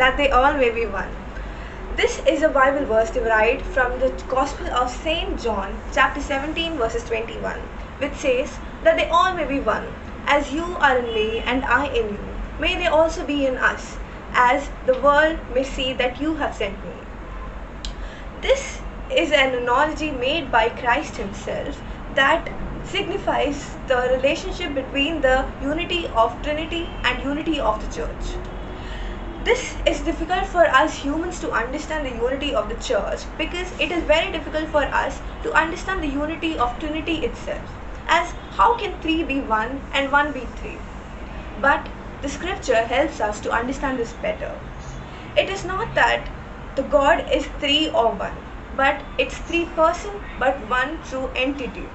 that they all may be one. This is a Bible verse derived from the Gospel of St. John, chapter 17, verses 21, which says that they all may be one, as you are in me and I in you. May they also be in us, as the world may see that you have sent me. This is an analogy made by Christ himself that signifies the relationship between the unity of Trinity and unity of the Church. This is difficult for us humans to understand the unity of the Church because it is very difficult for us to understand the unity of Trinity itself. As how can 3 be 1 and 1 be 3? But the scripture helps us to understand this better. It is not that the God is 3 or 1, but it's 3 person but 1 true entity.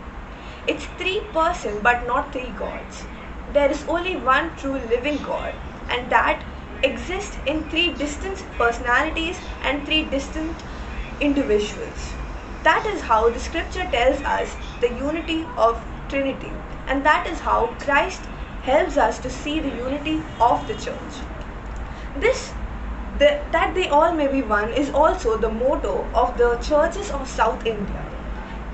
It's 3 person but not 3 gods. There is only one true living God, and that exists in 3 distinct personalities and 3 distinct individuals. That is how the scripture tells us the unity of Trinity, and that is how Christ helps us to see the unity of the Church. That they all may be one is also the motto of the churches of South India,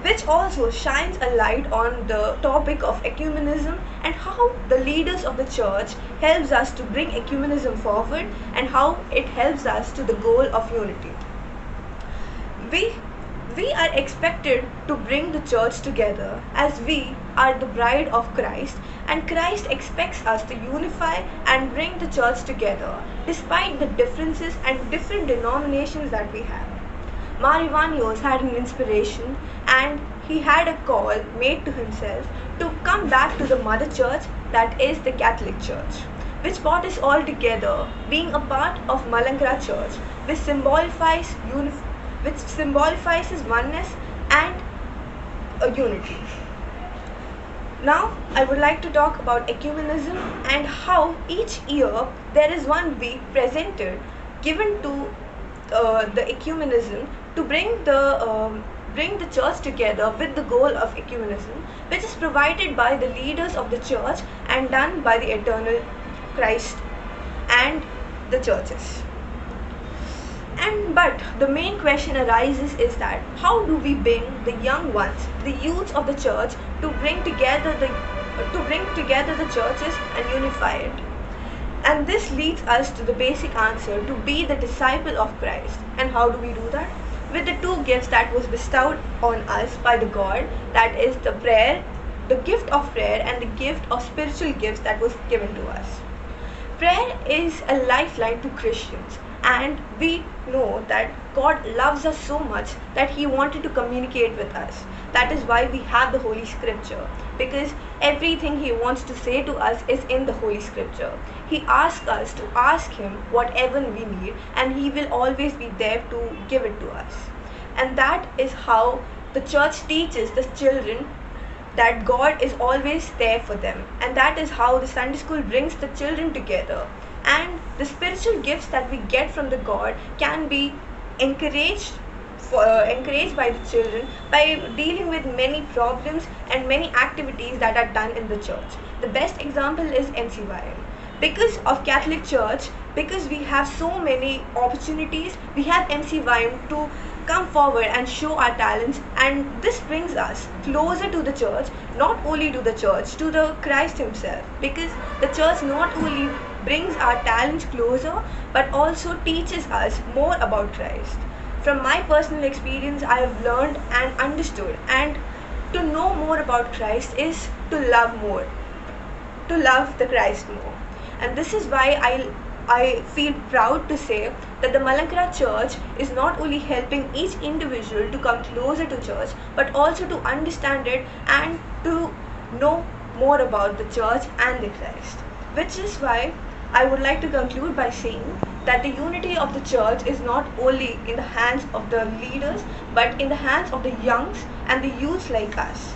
which also shines a light on the topic of ecumenism and how the leaders of the church helps us to bring ecumenism forward and how it helps us to the goal of unity. We are expected to bring the church together as we are the bride of Christ, and Christ expects us to unify and bring the church together despite the differences and different denominations that we have. Marivanios had an inspiration and he had a call made to himself to come back to the mother church, that is the Catholic Church, which brought us all together, being a part of Malankara Church, which symbolifies his oneness and a unity. Now, I would like to talk about ecumenism and how each year there is one week presented given to the ecumenism to bring the church together with the goal of ecumenism, which is provided by the leaders of the church and done by the eternal Christ and the churches. But the main question arises is that how do we bring the young ones, the youths of the church, to bring together the churches and unify it? And this leads us to the basic answer to be the disciple of Christ. And how do we do that? With the 2 gifts that was bestowed on us by the God, that is the prayer, the gift of prayer, and the gift of spiritual gifts that was given to us. Prayer is a lifeline to Christians, and we know that God loves us so much that He wanted to communicate with us. That is why we have the Holy Scripture, because everything He wants to say to us is in the Holy Scripture. He asks us to ask Him whatever we need, and He will always be there to give it to us. And that is how the church teaches the children that God is always there for them, and that is how the Sunday school brings the children together. And the spiritual gifts that we get from the God can be encouraged by the children by dealing with many problems and many activities that are done in the church. The best example is MCYM. Because of Catholic Church, because we have so many opportunities, we have MCYM to come forward and show our talents, and this brings us closer to the church, not only to the church, to the Christ himself, because the church not only brings our talents closer but also teaches us more about Christ. From my personal experience, I have learned and understood, and to know more about Christ is to love more, to love the Christ more. And this is why I feel proud to say that the Malankara Church is not only helping each individual to come closer to church, but also to understand it and to know more about the church and the Christ. Which is why I would like to conclude by saying that the unity of the church is not only in the hands of the leaders, but in the hands of the youngs and the youths like us.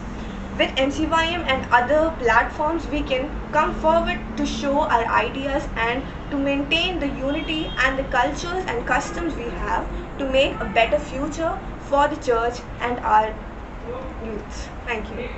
With MCYM and other platforms, we can come forward to show our ideas and to maintain the unity and the cultures and customs we have to make a better future for the church and our youths. Thank you.